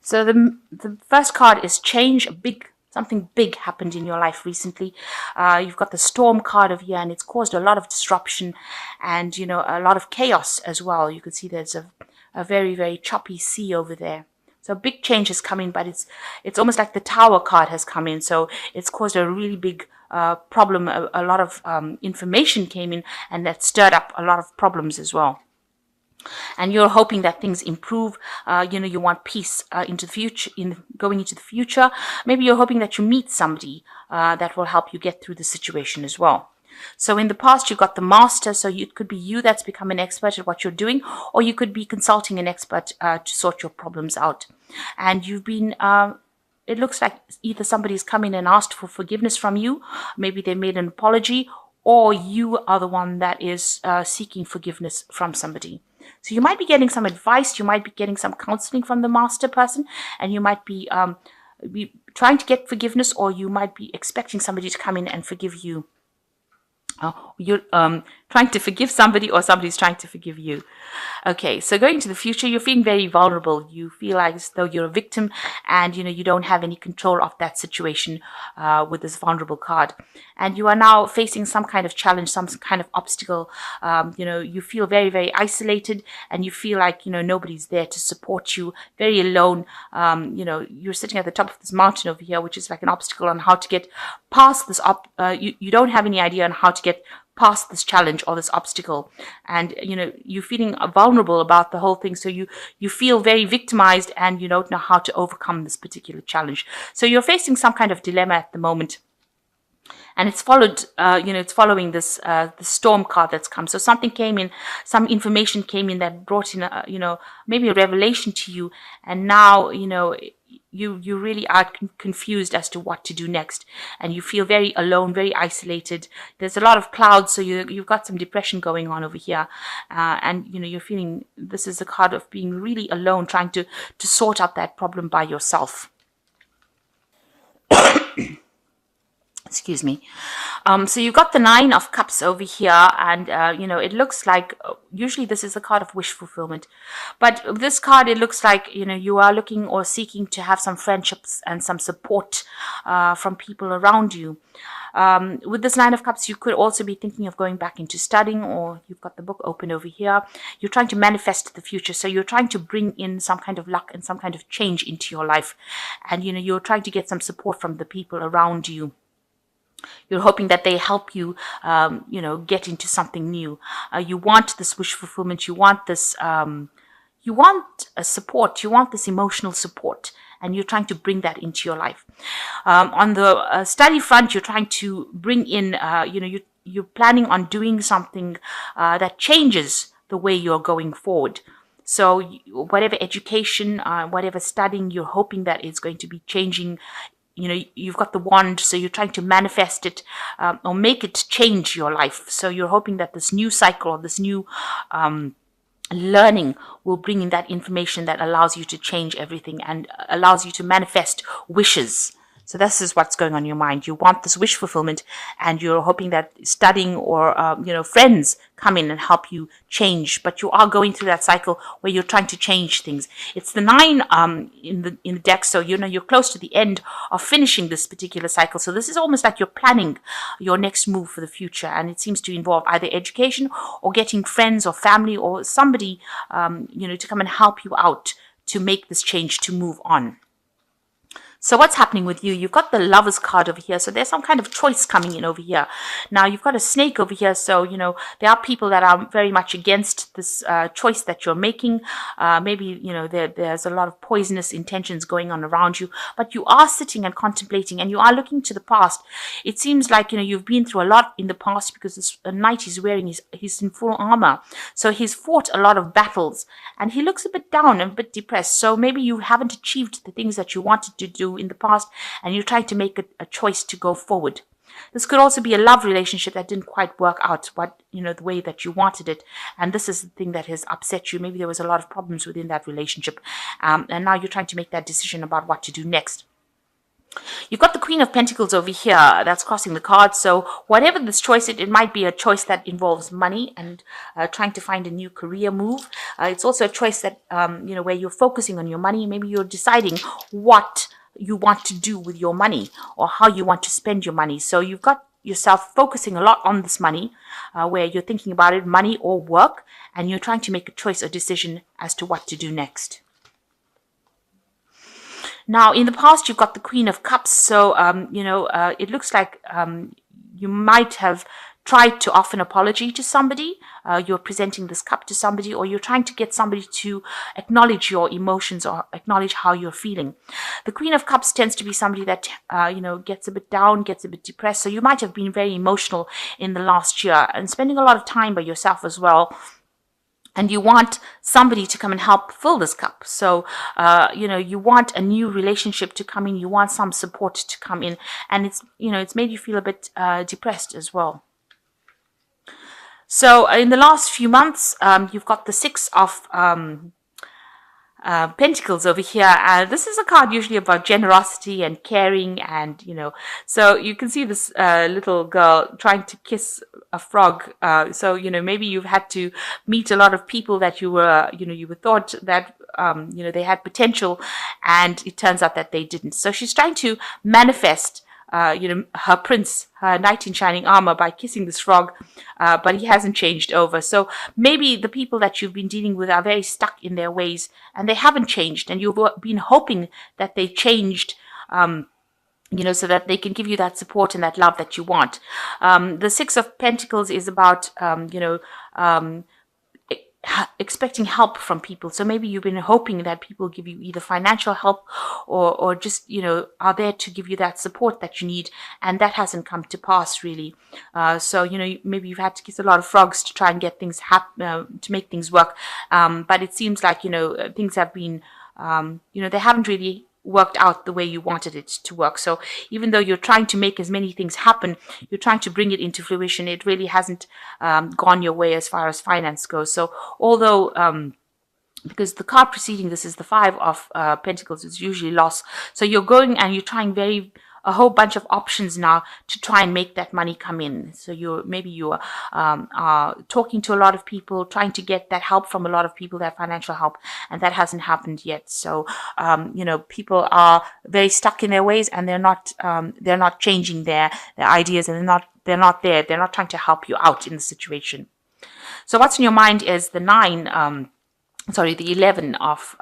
So the first card is change. Something big happened in your life recently. You've got the storm card of here, and it's caused a lot of disruption and, a lot of chaos as well. You can see there's a very, very choppy sea over there. So a big change has come in, but it's almost like the Tower card has come in. So it's caused a really big problem. A lot of information came in, and that stirred up a lot of problems as well. And you're hoping that things improve. You want peace into the future, going into the future. Maybe you're hoping that you meet somebody that will help you get through the situation as well. So in the past, you got the master. So it could be you that's become an expert at what you're doing, or you could be consulting an expert to sort your problems out. And you've been it looks like either somebody's come in and asked for forgiveness from you. Maybe they made an apology, or you are the one that is seeking forgiveness from somebody. So you might be getting some advice, you might be getting some counseling from the master person, and you might be trying to get forgiveness, or you might be expecting somebody to come in and forgive you. You're trying to forgive somebody, or somebody's trying to forgive you. Okay, so going to the future, you're feeling very vulnerable. You feel like as though you're a victim, and you don't have any control of that situation with this vulnerable card. And you are now facing some kind of challenge, some kind of obstacle. You feel very, very isolated, and you feel like nobody's there to support you. Very alone. You're sitting at the top of this mountain over here, which is like an obstacle on how to get past this. You don't have any idea on how to get past this challenge or this obstacle, and you're feeling vulnerable about the whole thing. So you feel very victimized, and you don't know how to overcome this particular challenge. So you're facing some kind of dilemma at the moment, and it's following this the storm card that's come. So something came in, some information came in that brought in maybe a revelation to you, and now you really are confused as to what to do next, and you feel very alone, very isolated. There's a lot of clouds, so you've got some depression going on over here, and you're feeling this is a card of being really alone, trying to sort out that problem by yourself. Excuse me. So you've got the Nine of Cups over here, and it looks like usually this is a card of wish fulfillment, but this card, it looks like you are looking or seeking to have some friendships and some support from people around you. With this Nine of Cups, you could also be thinking of going back into studying, or you've got the book open over here. You're trying to manifest the future, so you're trying to bring in some kind of luck and some kind of change into your life, and you're trying to get some support from the people around you. You're hoping that they help you, get into something new. You want this wish fulfillment. You want this, you want a support. You want this emotional support, and you're trying to bring that into your life. On the study front, you're trying to bring in, you're planning on doing something that changes the way you're going forward. So whatever education, whatever studying, you're hoping that it's going to be changing. You've got the wand, so you're trying to manifest it or make it change your life. So you're hoping that this new cycle or this new learning will bring in that information that allows you to change everything and allows you to manifest wishes. So this is what's going on in your mind. You want this wish fulfillment, and you're hoping that studying or friends come in and help you change. But you are going through that cycle where you're trying to change things. It's the 9 in the deck, so you're close to the end of finishing this particular cycle. So this is almost like you're planning your next move for the future, and it seems to involve either education or getting friends or family or somebody to come and help you out to make this change, to move on. So what's happening with you? You've got the Lovers card over here. So there's some kind of choice coming in over here. Now you've got a snake over here. So, there are people that are very much against this choice that you're making. Maybe, there's a lot of poisonous intentions going on around you. But you are sitting and contemplating, and you are looking to the past. It seems like, you've been through a lot in the past, because this knight he's wearing, he's in full armor. So he's fought a lot of battles, and he looks a bit down and a bit depressed. So maybe you haven't achieved the things that you wanted to do in the past, and you're trying to make a choice to go forward. This could also be a love relationship that didn't quite work out the way that you wanted it, and this is the thing that has upset you. Maybe there was a lot of problems within that relationship, and now you're trying to make that decision about what to do next. You've got the Queen of Pentacles over here that's crossing the card. So whatever this choice, it might be a choice that involves money and trying to find a new career move. It's also a choice that, where you're focusing on your money. Maybe you're deciding what you want to do with your money or how you want to spend your money. So you've got yourself focusing a lot on this money, where you're thinking about it, money or work, and you're trying to make a choice or decision as to what to do next. Now, in the past, you've got the Queen of Cups. So, it looks like you might have tried to offer an apology to somebody. You're presenting this cup to somebody, or you're trying to get somebody to acknowledge your emotions or acknowledge how you're feeling. The Queen of Cups tends to be somebody that, gets a bit down, gets a bit depressed. So you might have been very emotional in the last year and spending a lot of time by yourself as well. And you want somebody to come and help fill this cup. So, you want a new relationship to come in. You want some support to come in. And it's made you feel a bit depressed as well. So in the last few months, you've got the Six of Pentacles over here. This is a card usually about generosity and caring, and so you can see this little girl trying to kiss a frog. So maybe you've had to meet a lot of people that you were thought that they had potential, and it turns out that they didn't. So she's trying to manifest her prince, her knight in shining armor, by kissing this frog, but he hasn't changed over. So maybe the people that you've been dealing with are very stuck in their ways and they haven't changed, and you've been hoping that they changed, so that they can give you that support and that love that you want. The Six of Pentacles is about, expecting help from people. So maybe you've been hoping that people give you either financial help or just, are there to give you that support that you need. And that hasn't come to pass really. So, maybe you've had to kiss a lot of frogs to try and get things to make things work. But it seems like, things have been, they haven't really worked out the way you wanted it to work. So even though you're trying to make as many things happen, you're trying to bring it into fruition, it really hasn't gone your way as far as finance goes. So although because the card preceding this is the Five of Pentacles, it's usually loss. So you're going and you're trying a whole bunch of options now to try and make that money come in. So you are talking to a lot of people, trying to get that help from a lot of people, that financial help, and that hasn't happened yet. So people are very stuck in their ways, and they're not changing their ideas, and they're not there. They're not trying to help you out in the situation. So what's in your mind is the the 11 of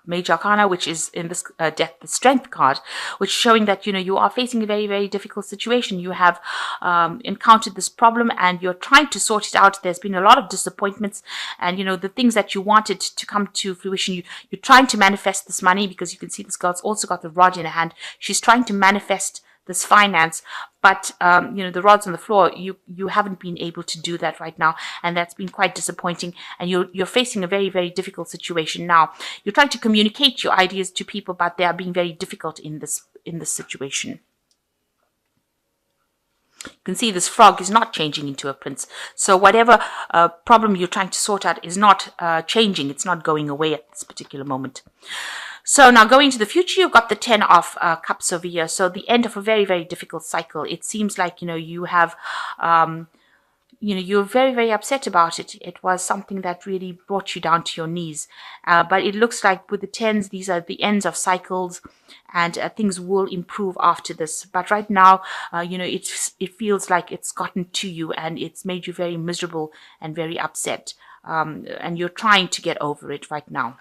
Major Arcana, which is in this Death, the Strength card, which is showing that, you are facing a very, very difficult situation. You have encountered this problem and you're trying to sort it out. There's been a lot of disappointments, and, the things that you wanted to come to fruition, you're trying to manifest this money, because you can see this girl's also got the rod in her hand. She's trying to manifest this finance, but the rod's on the floor. You haven't been able to do that right now, and that's been quite disappointing. And you're facing a very, very difficult situation now. You're trying to communicate your ideas to people, but they are being very difficult in this situation. You can see this frog is not changing into a prince. So whatever problem you're trying to sort out is not changing. It's not going away at this particular moment. So now going to the future, you've got the 10 of Cups over here. So the end of a very, very difficult cycle. It seems like, you have, you're very, very upset about it. It was something that really brought you down to your knees. But it looks like with the 10s, these are the ends of cycles, and things will improve after this. But right now, it feels like it's gotten to you, and it's made you very miserable and very upset. And you're trying to get over it right now.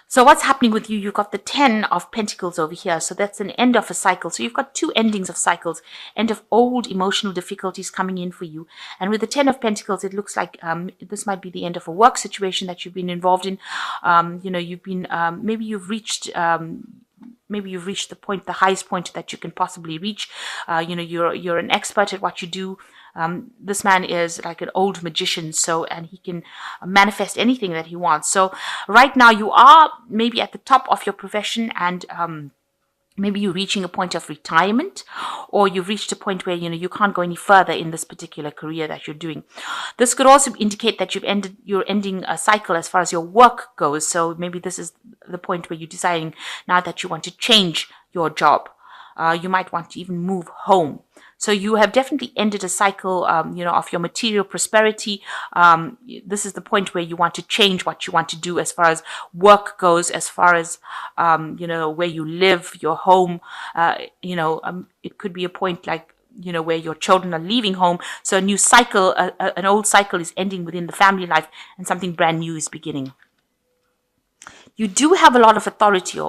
So what's happening with you? You've got the 10 of Pentacles over here. So that's an end of a cycle. So you've got two endings of cycles, end of old emotional difficulties coming in for you. And with the 10 of Pentacles, it looks like this might be the end of a work situation that you've been involved in. You've been, maybe you've reached the point, the highest point that you can possibly reach. You're an expert at what you do. This man is like an old magician, and he can manifest anything that he wants. So right now you are maybe at the top of your profession, and Maybe you're reaching a point of retirement, or you've reached a point where you can't go any further in this particular career that you're doing. This could also indicate that you're ending a cycle as far as your work goes. So maybe this is the point where you're deciding now that you want to change your job. You might want to even move home. So you have definitely ended a cycle, of your material prosperity. This is the point where you want to change what you want to do as far as work goes, as far as, where you live, your home. It could be a point like, where your children are leaving home. So a new cycle, an old cycle is ending within the family life and something brand new is beginning. You do have a lot of authority,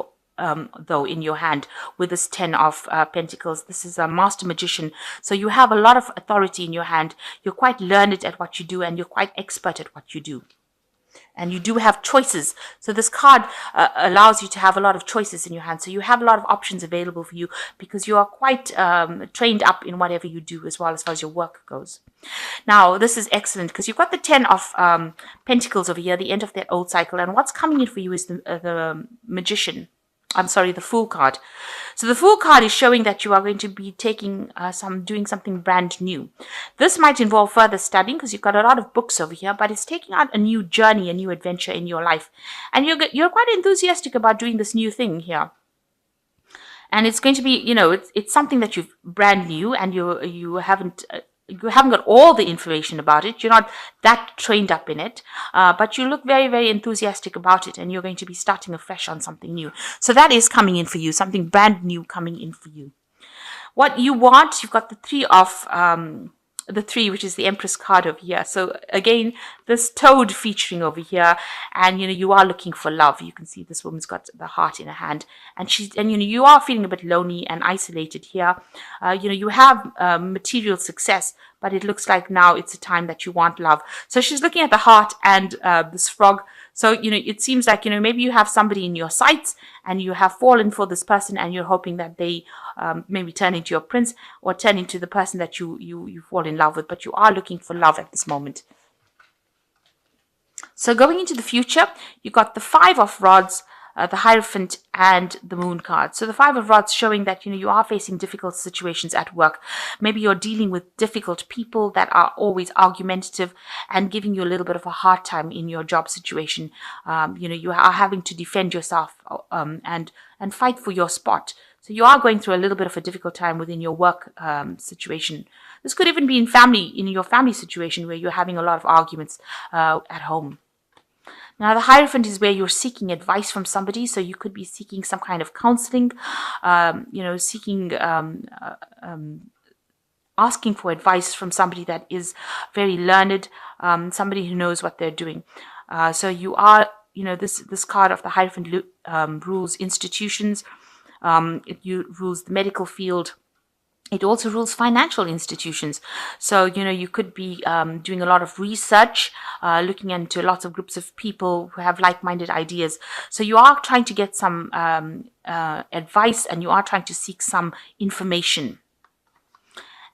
though, in your hand with this 10 of Pentacles. This is a master magician. So you have a lot of authority in your hand. You're quite learned at what you do, and you're quite expert at what you do. And you do have choices. So this card allows you to have a lot of choices in your hand. So you have a lot of options available for you because you are quite trained up in whatever you do as well as far as your work goes. Now, this is excellent because you've got the 10 of Pentacles over here, the end of that old cycle. And what's coming in for you is the Magician. I'm sorry, the Fool card. So the Fool card is showing that you are going to be doing something brand new. This might involve further studying because you've got a lot of books over here, but it's taking out a new journey, a new adventure in your life. And you're quite enthusiastic about doing this new thing here. And it's going to be, it's something that you've brand new, and you haven't got all the information about it. You're not that trained up in it, but you look very, very enthusiastic about it, and you're going to be starting afresh on something new. So that is coming in for you, something brand new coming in for you. What you want, you've got the three, which is the Empress card over here. So again, this toad featuring over here, and you are looking for love. You can see this woman's got the heart in her hand, and you are feeling a bit lonely and isolated here. You have material success, but it looks like now it's a time that you want love. So she's looking at the heart and this frog. So, it seems like, maybe you have somebody in your sights and you have fallen for this person, and you're hoping that they maybe turn into your prince or turn into the person that you fall in love with, but you are looking for love at this moment. So going into the future, you got the 5 of Rods, the Hierophant, and the Moon card. So the 5 of Rods showing that you are facing difficult situations at work. Maybe you're dealing with difficult people that are always argumentative and giving you a little bit of a hard time in your job situation. You are having to defend yourself and fight for your spot. So you are going through a little bit of a difficult time within your work situation. This could even be in your family situation where you're having a lot of arguments at home. Now, the Hierophant is where you're seeking advice from somebody. So you could be seeking some kind of counseling, asking for advice from somebody that is very learned, somebody who knows what they're doing. So you are, this card of the Hierophant rules institutions. It rules the medical field. It also rules financial institutions. So, you could be doing a lot of research, looking into lots of groups of people who have like-minded ideas. So you are trying to get some advice, and you are trying to seek some information.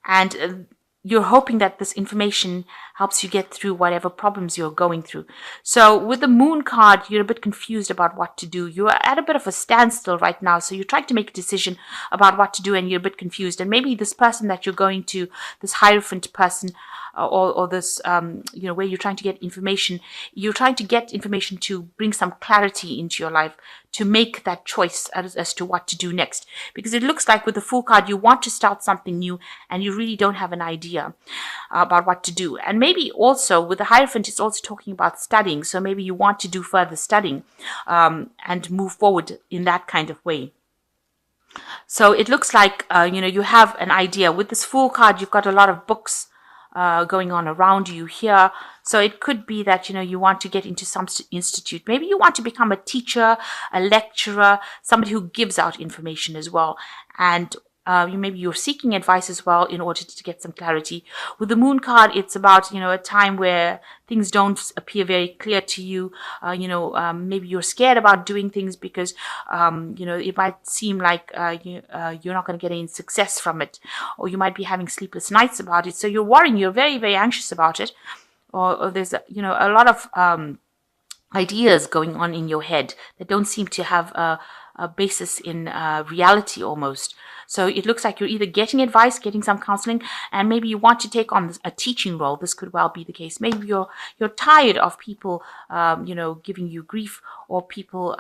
And you're hoping that this information helps you get through whatever problems you're going through. So with the Moon card, you're a bit confused about what to do. You're at a bit of a standstill right now. So you're trying to make a decision about what to do, and you're a bit confused. And maybe this person that you're going to, this Hierophant person, or this, where you're trying to get information, you're trying to get information to bring some clarity into your life, to make that choice as to what to do next. Because it looks like with the Fool card, you want to start something new, and you really don't have an idea about what to do. And maybe also with the Hierophant, it's also talking about studying. So maybe you want to do further studying and move forward in that kind of way. So it looks like, you have an idea. With this Fool card, you've got a lot of books going on around you here. So it could be that, you want to get into some institute. Maybe you want to become a teacher, a lecturer, somebody who gives out information as well. And maybe you're seeking advice as well in order to get some clarity. With the Moon card, it's about, a time where things don't appear very clear to you. Maybe you're scared about doing things because, it might seem like you're not going to get any success from it. Or you might be having sleepless nights about it. So you're worrying, you're very, very anxious about it. Or there's, a lot of ideas going on in your head that don't seem to have basis in reality almost. So it looks like you're either getting advice, getting some counseling, and maybe you want to take on a teaching role. This could well be the case. Maybe you're tired of people, giving you grief, or people,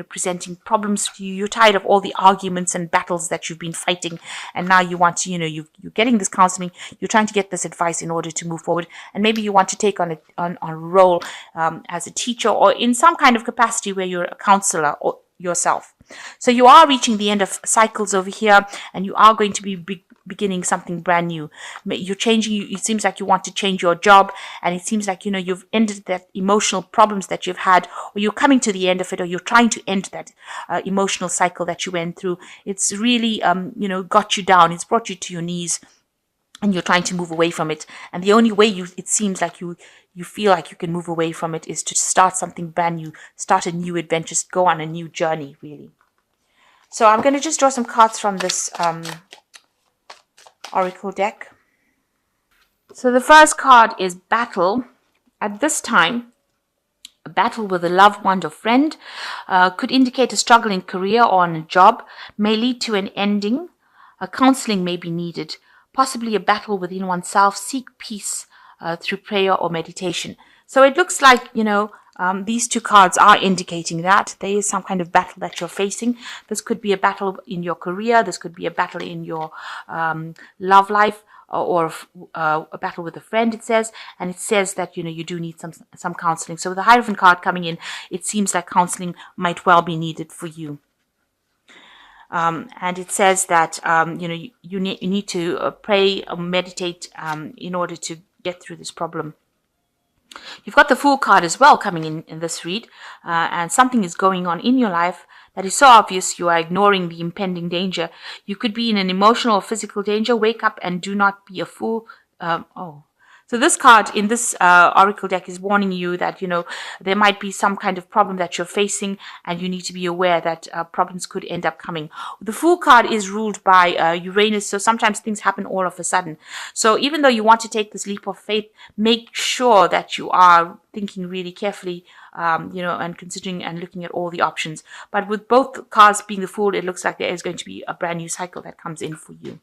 presenting problems to you. You're tired of all the arguments and battles that you've been fighting, and now you want to, you're getting this counseling. You're trying to get this advice in order to move forward, and maybe you want to take on a role as a teacher, or in some kind of capacity where you're a counselor or yourself. So you are reaching the end of cycles over here, and you are going to be beginning something brand new. You're changing. It seems like you want to change your job, and it seems like you've ended that emotional problems that you've had, or you're coming to the end of it, or you're trying to end that emotional cycle that you went through. It's really got you down. It's brought you to your knees, and you're trying to move away from it. And the only way it seems like you feel like you can move away from it is to start something brand new, start a new adventure, go on a new journey, really. So I'm going to just draw some cards from this Oracle deck. So the first card is Battle. At this time, a battle with a loved one or friend could indicate a struggle in career or on a job, may lead to an ending. Counseling may be needed, possibly a battle within oneself. Seek peace through prayer or meditation. So it looks like, these two cards are indicating that there is some kind of battle that you're facing. This could be a battle in your career. This could be a battle in your love life, or a battle with a friend, it says. And it says that, you do need some counseling. So with the Hierophant card coming in, it seems like counseling might well be needed for you. And it says that, you need to pray or meditate in order to get through this problem. You've got the Fool card as well coming in this read, and something is going on in your life that is so obvious you are ignoring the impending danger. You could be in an emotional or physical danger. Wake up and do not be a fool. So this card in this Oracle deck is warning you that, there might be some kind of problem that you're facing, and you need to be aware that problems could end up coming. The Fool card is ruled by Uranus, so sometimes things happen all of a sudden. So even though you want to take this leap of faith, make sure that you are thinking really carefully, and considering and looking at all the options. But with both cards being the Fool, it looks like there is going to be a brand new cycle that comes in for you.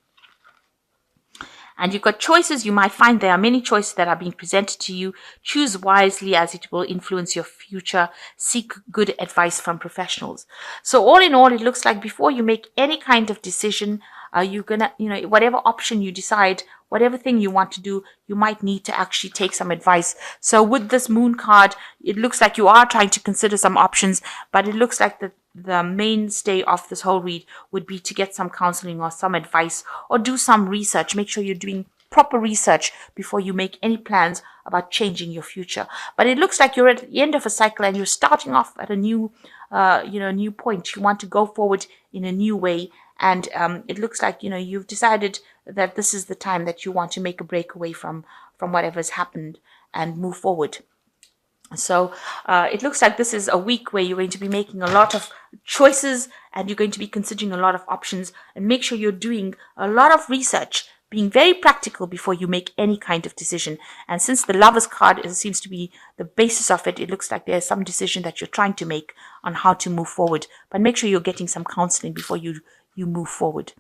And you've got choices. You might find there are many choices that are being presented to you. Choose wisely, as it will influence your future. Seek good advice from professionals. So all in all, it looks like before you make any kind of decision, you're gonna, whatever option you decide, whatever thing you want to do, you might need to actually take some advice. So with this Moon card, it looks like you are trying to consider some options, but it looks like the mainstay of this whole read would be to get some counseling or some advice, or do some research. Make sure you're doing proper research before you make any plans about changing your future. But it looks like you're at the end of a cycle, and you're starting off at a new, new point. You want to go forward in a new way. And it looks like, you've decided that this is the time that you want to make a breakaway from whatever's happened and move forward. So it looks like this is a week where you're going to be making a lot of choices, and you're going to be considering a lot of options, and make sure you're doing a lot of research, being very practical before you make any kind of decision. And since the Lovers card seems to be the basis of it, it looks like there's some decision that you're trying to make on how to move forward. But make sure you're getting some counseling before you move forward.